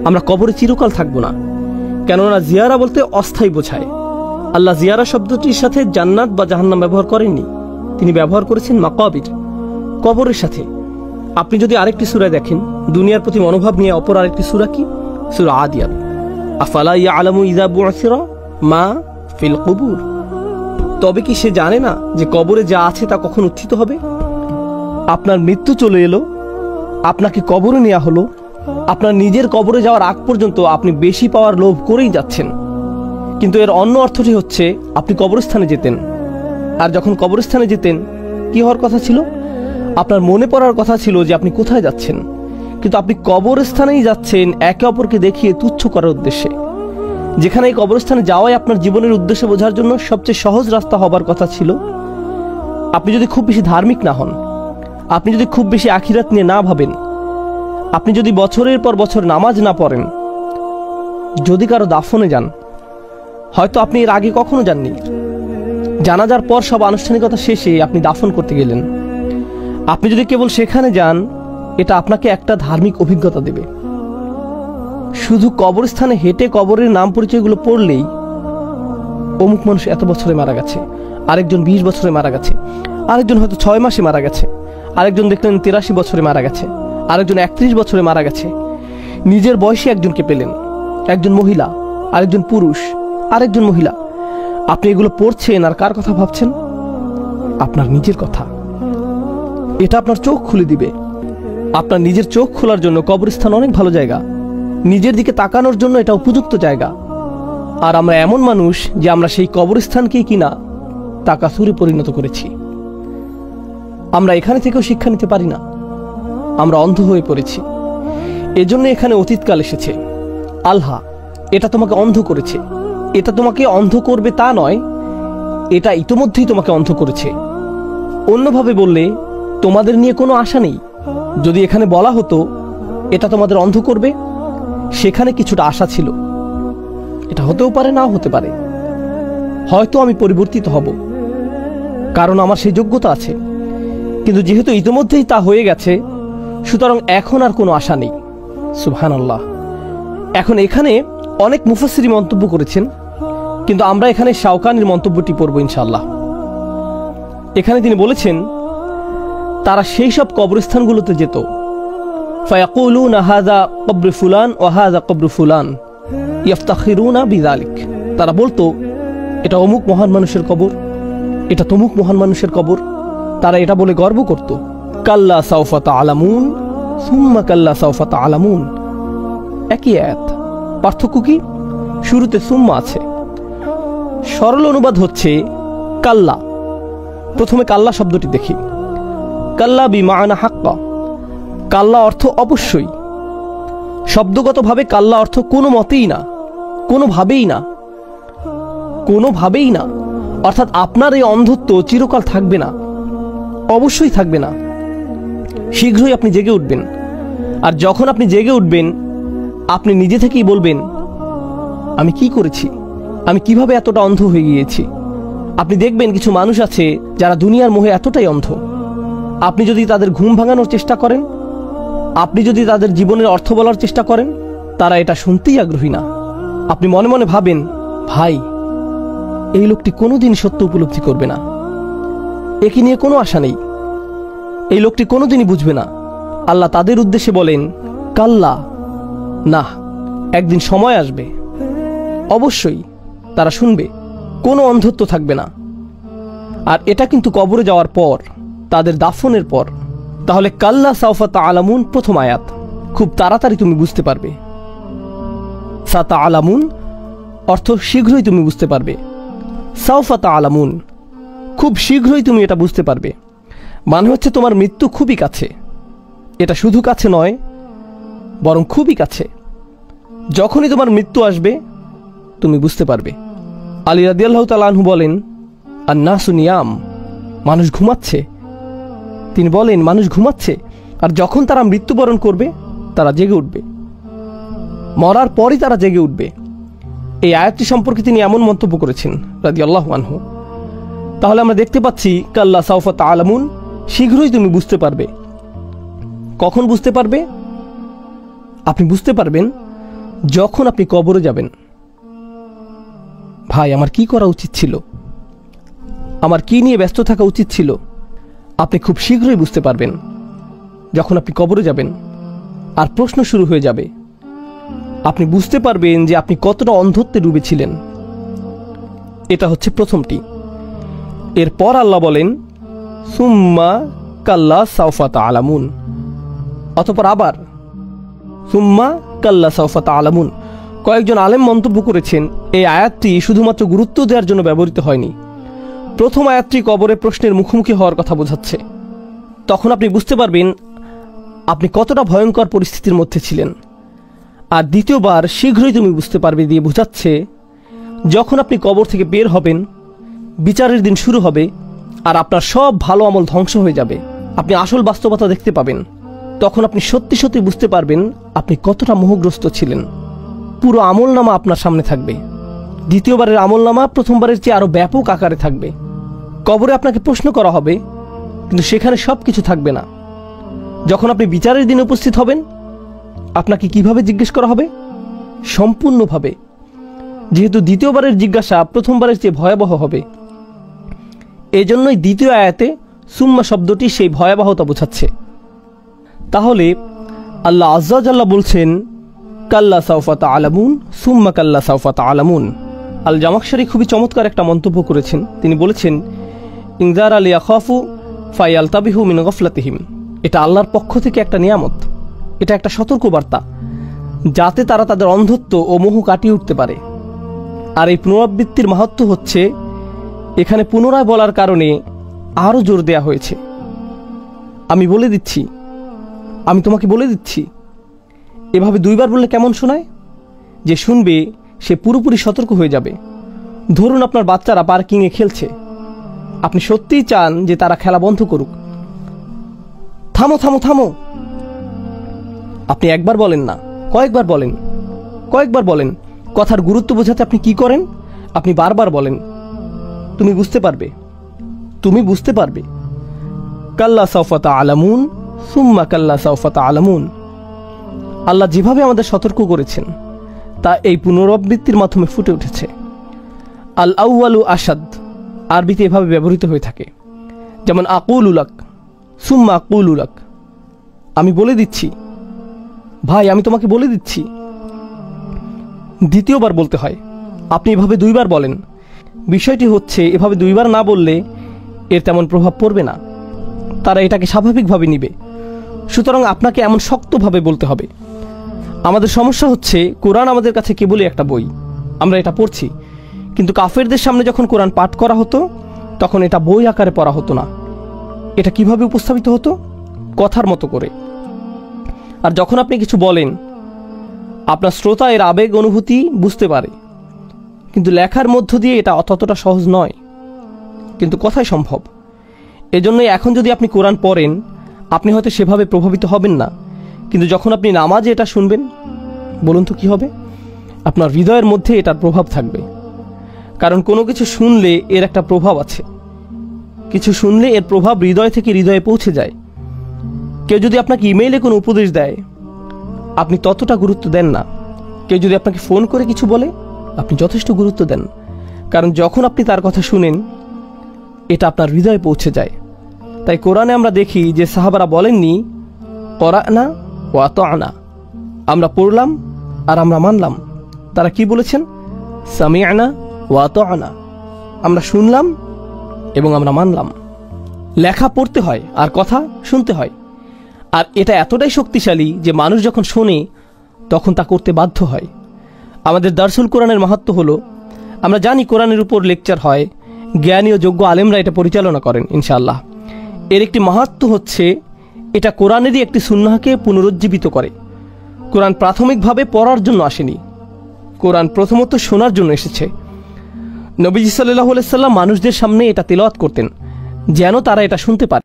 আমরা কবরে চিরকাল থাকবো না, কেননা জিয়ারা বলতে অস্থায়ী বোঝায়। আল্লাহ জিয়ারা শব্দটির সাথে জান্নাত বা জাহান্নাম ব্যবহার করেননি, তিনি ব্যবহার করেছেন মাকাবির, কবরের সাথে। আপনি যদি আরেকটি সূরা দেখেন দুনিয়ার প্রতি মনোভাব নিয়ে, অপর আরেকটি সূরা কি? সূরা আদিয়াত। আফালা ইয়ালামু ইযা বু'সিরা মা ফিল কুবুর, তবে কি সে জানে না যে কবরে যা আছে তা কখন উত্থিত হবে? আপনার মৃত্যু চলে এলো, আপনাকে কবরে নেওয়া হলো, আপনার নিজের কবরে যাওয়ার আগ পর্যন্ত আপনি বেশি পাওয়ার লোভ করেই যাচ্ছেন। কিন্তু এর অন্য অর্থটি হচ্ছে আপনি কবরস্থানে যেতেন, আর যখন কবরস্থানে যেতেন কি হওয়ার কথা ছিল? আপনার মনে পড়ার কথা ছিল যে আপনি কোথায় যাচ্ছেন, কিন্তু আপনি কবরস্থানেই যাচ্ছেন একে অপরকে দেখিয়ে তুচ্ছ করার উদ্দেশ্যে, যেখানে এই কবরস্থানে যাওয়াই আপনার জীবনের উদ্দেশ্য বোঝার জন্য সবচেয়ে সহজ রাস্তা হবার কথা ছিল। আপনি যদি খুব বেশি ধার্মিক না হন, আপনি যদি খুব বেশি আখিরাত নিয়ে না ভাবেন, আপনি যদি বছরের পর বছর নামাজ না পড়েন, যদি কারো দাফনে যান, হয়তো আপনি এর আগে কখনো যাননি, জানাজার পর সব আনুষ্ঠানিকতা শেষে আপনি দাফন করতে গেলেন, আপনি যদি কেবল সেখানে যান, এটা আপনাকে একটা ধার্মিক অভিজ্ঞতা দেবে। শুধু কবরস্থানে হেঁটে কবরের নাম পরিচয়গুলো পড়লেই অমুক মানুষ এত বছরে মারা গেছে, আরেকজন 20 বছরে মারা গেছে, আরেকজন হয়তো 6 মাসে মারা গেছে, আরেকজন দেখলেন 83 বছরে মারা গেছে, আরেকজন 31 বছরে মারা গেছে। নিজের বয়সী একজনকে পেলেন, একজন মহিলা, আরেকজন পুরুষ, আরেকজন মহিলা। আপনি এগুলো পড়ছেন আর কার কথা ভাবছেন? আপনার নিজের কথা। এটা আপনার চোখ খুলে দিবে। আপনার নিজের চোখ খোলার জন্য কবরস্থান অনেক ভালো জায়গা, নিজের দিকে তাকানোর জন্য এটা উপযুক্ত জায়গা। আর আমরা এমন মানুষ যে আমরা সেই কবরস্থানকেই কিনা তাকাসুরে পরিণত করেছি। আমরা এখানে থেকেও শিক্ষা নিতে পারি না, আমরা অন্ধ হয়ে পড়েছি। এজন্য এখানে অতীতকাল এসেছে। আল্লাহ এটা তোমাকে অন্ধ করেছে, এটা তোমাকে অন্ধ করবে তা নয়, এটা ইতোমধ্যেই তোমাকে অন্ধ করেছে। অন্যভাবে বললে তোমাদের নিয়ে কোনো আশা নেই। যদি এখানে বলা হতো এটা তোমাদের অন্ধ করবে, সেখানে কিছুটা আশা ছিল। এটা হতেও পারে, নাও হতে পারে। হয়তো আমি পরিবর্তিত হব, কারণ আমার সেই যোগ্যতা আছে। কিন্তু যেহেতু ইতিমধ্যেই তা হয়ে গেছে, সুতরাং এখন আর কোনো আশা নেই। সুবহানাল্লাহ। এখন এখানে অনেক মুফাসসির মন্তব্য করেছেন, কিন্তু আমরা এখানে শাওকানির মন্তব্যটি পড়ব ইনশাআল্লাহ। এখানে তিনি বলেছেন তারা সেই সব কবরস্থানগুলোতে যেত, ফায়াকুলুনা হাযা কবর ফুলান ওয়া হাযা কবর ফুলান ইফতাখিরুনা বিযালিক। তারা বলতো এটা অমুক মহান মানুষের কবর, এটা তমুক মহান মানুষের কবর। তারা এটা বলে গর্ব করত। কাল্লা সাউফা তা'লামুন সুম্মা কাল্লা সাউফা তা'লামুন, একই আয়াত, পার্থক্য কি? শুরুতে সুম্মা আছে। সরল অনুবাদ হচ্ছে কাল্লা। প্রথমে কাল্লা শব্দটি দেখি। কাল্লা বিমাআনা হাক্কা। কাল্লা অর্থ অবশ্যই। শব্দগতভাবে কাল্লা অর্থ কোনো মতেই না, কোনোভাবেই না, কোনোভাবেই না। অর্থাৎ আপনার এই অন্ধত্ব চিরকাল থাকবে না, অবশ্যই থাকবে না। শীঘ্রই আপনি জেগে উঠবেন। আর যখন আপনি জেগে উঠবেন, আপনি নিজে থেকেই বলবেন আমি কি করেছি, আমি কিভাবে এতটা অন্ধ হয়ে গিয়েছি। আপনি দেখবেন কিছু মানুষ আছে যারা দুনিয়ার মোহে এতটাই অন্ধ, আপনি যদি তাদের ঘুম ভাঙানোর চেষ্টা করেন, আপনি যদি তাদের জীবনের অর্থ বলার চেষ্টা করেন, তারা এটা শুনতেই আগ্রহী না। আপনি মনে মনে ভাবেন, ভাই এই লোকটি কোনোদিন সত্য উপলব্ধি করবে না, একে নিয়ে কোনো আশা নেই, এই লোকটি কোনোদিনই বুঝবে না। আল্লাহ তাদের উদ্দেশ্যে বলেন, কাল্লা, না, একদিন সময় আসবে, অবশ্যই তারা শুনবে, কোনো অন্ধত্ব থাকবে না। আর এটা কিন্তু কবরে যাওয়ার পর, তাদের দাফনের পর। তাহলে কাল্লা সাউফা তা'লামুন প্রথম আয়াত, খুব তাড়াতাড়ি তুমি বুঝতে পারবে। সাতা'লামুন অর্থ শীঘ্রই তুমি বুঝতে পারবে। সাউফা তা'লামুন খুব শীঘ্রই তুমি এটা বুঝতে পারবে। মানে হচ্ছে তোমার মৃত্যু খুবই কাছে। এটা শুধু কাছে নয়, বরং খুবই কাছে। যখনই তোমার মৃত্যু আসবে তুমি বুঝতে পারবে। আলী রাদিয়াল্লাহু তাআলা আনহু বলেন, আন-নাসু নিয়াম, মানুষ ঘুমাচ্ছে। তিনি বলেন মানুষ ঘুমাচ্ছে, আর যখন তারা মৃত্যুবরণ করবে তারা জেগে উঠবে, মরার পরই তারা জেগে উঠবে। এই আয়াতটি সম্পর্কে তিনি এমন মন্তব্য করেছেন রাদিয়াল্লাহু আনহু। তাহলে আমরা দেখতে পাচ্ছি কাল্লা সাউফা তা'লামুন, শীঘ্রই তুমি বুঝতে পারবে। কখন বুঝতে পারবে? আপনি বুঝতে পারবেন যখন আপনি কবরে যাবেন। ভাই, আমার কি করা উচিত ছিল, আমার কি নিয়ে ব্যস্ত থাকা উচিত ছিল, আপনি খুব শীঘ্রই বুঝতে পারবেন যখন আপনি কবরে যাবেন। আর প্রশ্ন শুরু হয়ে যাবে, আপনি বুঝতে পারবেন যে আপনি কতটা অন্ধত্বে ডুবেছিলেন। এটা হচ্ছে প্রথমটি। এরপর আল্লাহ বলেন, সুম্মা কাল্লা সাউফা তা'লামুন, অতঃপর আবার সুম্মা কাল্লা সাউফা তা'লামুন। কয়েকজন আলেম মন্তব্য করেছেন এই আয়াতটি শুধুমাত্র গুরুত্ব দেওয়ার জন্য ব্যবহৃত হয়নি। প্রথম আয়াতটি কবরে প্রশ্নের মুখোমুখি হওয়ার কথা বোঝাচ্ছে। তখন আপনি বুঝতে পারবেন আপনি কতটা ভয়ঙ্কর পরিস্থিতির মধ্যে ছিলেন। আর দ্বিতীয়বার শীঘ্রই তুমি বুঝতে পারবে দিয়ে বোঝাচ্ছে যখন আপনি কবর থেকে বের হবেন, বিচারের দিন শুরু হবে আর আপনার সব ভালো আমল ধ্বংস হয়ে যাবে, আপনি আসল বাস্তবতা দেখতে পাবেন। তখন আপনি সত্যি সত্যি বুঝতে পারবেন আপনি কতটা মোহগ্রস্ত ছিলেন। পুরো আমলনামা আপনার সামনে থাকবে। দ্বিতীয়বারের আমলনামা প্রথমবারের চেয়ে আরও ব্যাপক আকারে থাকবে। কবরে আপনাকে প্রশ্ন করা হবে, কিন্তু সেখানে সব কিছু থাকবে না। যখন আপনি বিচারের দিনে উপস্থিত হবেন, আপনাকে কিভাবে জিজ্ঞেস করা হবে? সম্পূর্ণভাবে। যেহেতু দ্বিতীয়বারের জিজ্ঞাসা প্রথমবারের চেয়ে ভয়াবহ হবে, এজন্যই দ্বিতীয় আয়াতে সুম্মা শব্দটি সেই ভয়াবহতা বোঝাচ্ছে। তাহলে আল্লাহ আজ্জা জাল্লা বলছেন, কাল্লা সাউফা তা'লামুন সুম্মা কাল্লা সাউফা তা'লামুন। আল জামাখশারি খুবই চমৎকার একটা মন্তব্য করেছেন। তিনি বলেছেন, ইনজার আলিয়া খাফু ফায়াল তাবিহু মিন গফলাতিহিম। এটা আল্লাহর পক্ষ থেকে একটা নিয়ামত, এটা একটা সতর্কবার্তা, যাতে তারা তাদের অন্ধত্ব ও মোহ কাটিয়ে উঠতে পারে। আর এই পুনরাবৃত্তির মাহাত্ম্য হচ্ছে এখানে পুনরায় বলার কারণে আরও জোর দেয়া হয়েছে। আমি বলে দিচ্ছি, আমি তোমাকে বলে দিচ্ছি। এভাবে দুইবার বললে কেমন শোনায়? যে শুনবে সে পুরোপুরি সতর্ক হয়ে যাবে। ধরুন আপনার বাচ্চারা পার্কিংয়ে খেলছে, আপনি সত্যিই চান যে তারা খেলা বন্ধ করুক। থামো থামো থামো। আপনি একবার বলেন না, কয়েকবার বলেন, কয়েকবার বলেন। কথার গুরুত্ব বোঝাতে আপনি কি করেন? আপনি বারবার বলেন। তুমি বুঝতে পারবে, তুমি বুঝতে পারবে। কাল্লা সাউফা তা'লামুন সুম্মা কাল্লা সাউফা তা'লামুন। আল্লাহ যেভাবে আমাদের সতর্ক করেছেন তা এই পুনরাবৃত্তির মাধ্যমে ফুটে উঠেছে। আল আউয়ালু আসাদ আরবিতে এভাবে ব্যবহৃত হয়ে থাকে, যেমন আকুলু লাক সুম্মা আকুলু লাক। আমি বলে দিচ্ছি ভাই, আমি তোমাকে বলে দিচ্ছি। দ্বিতীয়বার বলতে হয়। আপনি এভাবে দুইবার বলেন। বিষয়টি হচ্ছে এভাবে দুইবার না বললে এর তেমন প্রভাব পড়বে না, তারা এটাকে স্বাভাবিকভাবে নিবে। সুতরাং আপনাকে এমন শক্তভাবে বলতে হবে। আমাদের সমস্যা হচ্ছে কোরআন আমাদের কাছে কেবলই একটা বই, আমরা এটা পড়ছি, কিন্তু কাফেরদের সামনে যখন কোরআন পাঠ করা হতো তখন এটা বই আকারে পড়া হতো না। এটা কিভাবে উপস্থাপিত হতো? কথার মতো করে। আর যখন আপনি কিছু বলেন, আপনার শ্রোতা এর আবেগ অনুভূতি বুঝতে পারে, কিন্তু লেখার মধ্য দিয়ে এটা ততটা সহজ নয়, কিন্তু কথাই সম্ভব। এজন্যই এখন যদি আপনি কোরআন পড়েন, আপনি হয়তো সেভাবে প্রভাবিত হবেন না, কিন্তু যখন আপনি নামাজে এটা শুনবেন, বলুন তো কি হবে? আপনার হৃদয়ের মধ্যে এটার প্রভাব থাকবে। কারণ কোনো কিছু শুনলে এর একটা প্রভাব আছে, কিছু শুনলে এর প্রভাব হৃদয় থেকে হৃদয়ে পৌঁছে যায়। কেউ যদি আপনাকে ইমেইলে কোনো উপদেশ দেয়, আপনি ততটা গুরুত্ব দেন না। কেউ যদি আপনাকে ফোন করে কিছু বলে, আপনি যথেষ্ট গুরুত্ব দেন, কারণ যখন আপনি তার কথা শুনেন এটা আপনার হৃদয়ে পৌঁছে যায়। তাই কোরআনে আমরা দেখি যে সাহাবারা বলেননি করানা ওয়া আতা'না, আমরা পড়লাম আর আমরা মানলাম। তারা কি বলেছেন? সামি'না ওয়া আতা'না, আমরা শুনলাম এবং আমরা মানলাম। লেখা পড়তে হয় আর কথা শুনতে হয়। আর এটা এতটাই শক্তিশালী যে মানুষ যখন শোনে তখন তা করতে বাধ্য হয়। আমাদের দারসুল কোরআনের মাহাত্ম্য হলো, আমরা জানি কোরআনের উপর লেকচার হয়, জ্ঞানী ও যোগ্য আলেমরা এটা পরিচালনা করেন ইনশাআল্লাহ। এর একটি মাহাত্ম্য হচ্ছে এটা কোরআনেরই একটি সুন্নাহকে পুনরুজ্জীবিত করে। কোরআন প্রাথমিকভাবে পড়ার জন্য আসেনি, কোরআন প্রথমত শোনার জন্য এসেছে। নবীজি সাল্লাল্লাহু আলাইহি সাল্লাম মানুষদের সামনে এটা তিলাওয়াত করতেন যেন তারা এটা শুনতে পারে।